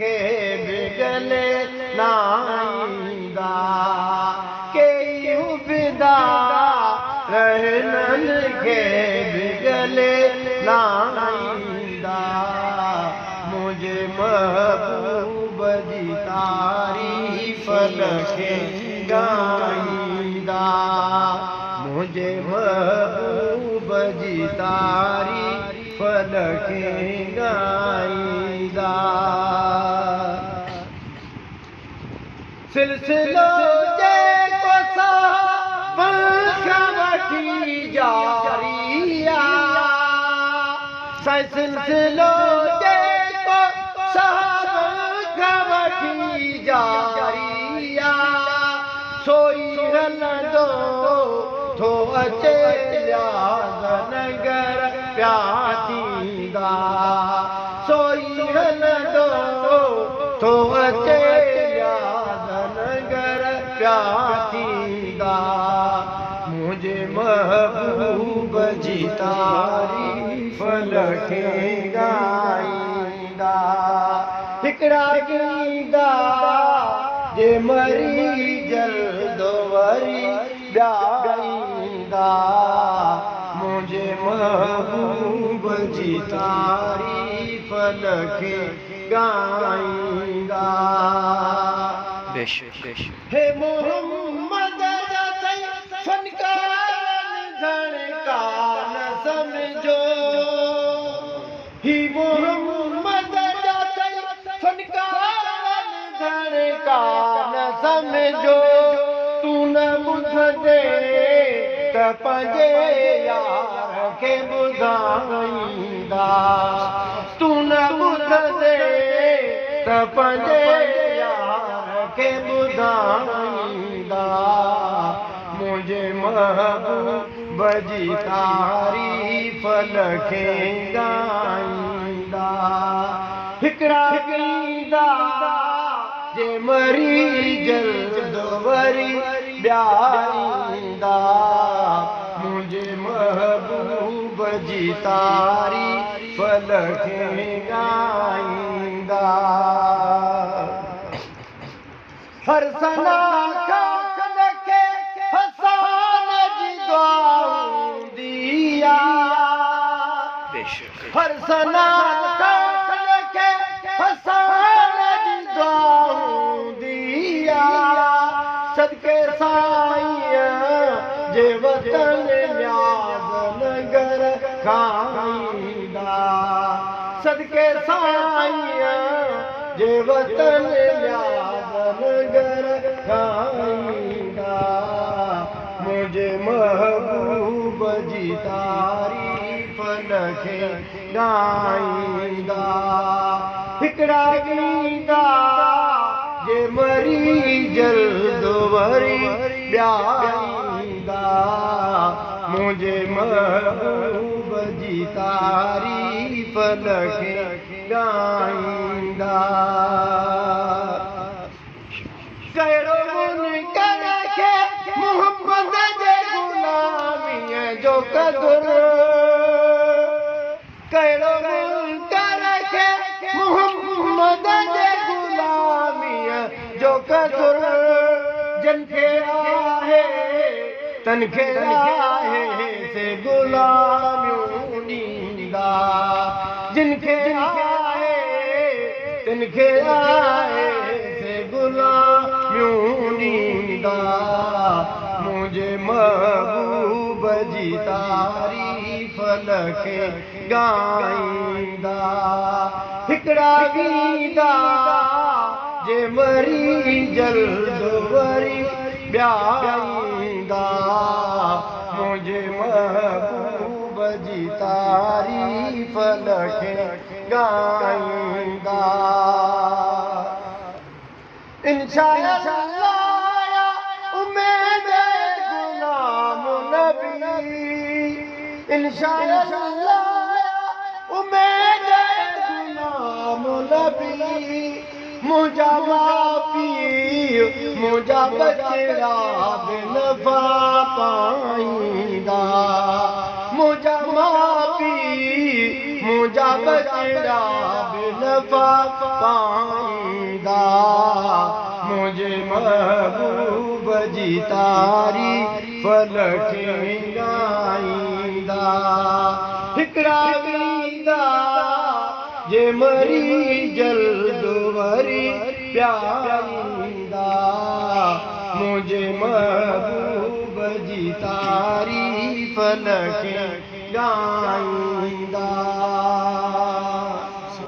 के बिगले नाईंदा के उबदा रहनन के बिगले नाईंदा मुझे महबूब जी तारीफ लखे गाईंदा मुझे महबूब जी तारीफ लखे गाईंदा सिलसिलो जेको वठी जारिया सिलसिलो जेको वठी जारिया सोई हलंदो थो अचे नगर प्या थींदा सोई हलंदो थो अचे नगर प्या थींदा मुझे महबूब जी तारीफ लखे गाईंदा हिकड़ा गींदा जे मरी जल्दो वरी ॿियाईंदा मुझे महबूब जी तारीफ लखे गाईंदा हे मोहम्मद फनकार धड़कान समझो ही मोहम्मद फनकार धड़कान समझो तू न ॿुधंदे त पंहिंजे यार खे ॿुधाईंदा तू न ॿुधंदे त पंहिंजे के ॿुधाईंदा मुझे महबूब जी तारीफ लखे गाईंदा हिकड़ा गींदा जे मरी जल्द वरी ॿियाईंदा मुझे महबूब जी तारीफ लखे गाईंदा हर सना के हसन जी दुआऊं दिया हर सना के हसन जी दुआऊं दिया सदके साईं जे वतन न्याज़ नगर खाईंदा सदके साईं जे वतन न्याज़ नगर खाईंदा मुझे महबूब जी तारीफ लखे गाईंदा हिकड़ा गींदा जे मरी जल्द वरी ॿियाईंदा मुझे महबूब जी तारीफ लखे गाईंदा कहिड़ो मुनकर खे मोहम्मद जे गुलामीअ जो कदुर कहिड़ो मुनकर खे मोहम्मद जे गुलामीअ जो कदुर जन खे आहे तन खे आहे से गुलामियूं ॾींदा जिन खे आहे तिन खे आहे से गुलामियूं ॾींदा मुझे महबूब जी तारीफ लखे गाईंदा हिकड़ा गींदा जे मरी जल्द वरी ॿियाईंदा मुझे महबूब जी तारीफ लखे गाईंदा इंशाअल्लाह उम्मीद गुलाम नबी इंशाअल्लाह उम्मीद गुलाम नबी मुझा मापी मुझा बचड़ा बिन पाईंदा मुझा मापी मुझा बचड़ा बिन पाईंदा मुझे महबूब जी तारी फलके गाईंदा हिकड़ा वींदा जे मरी जल्द वरी प्यारींदा मुझे महबूब जी तारी फलके गाईंदा।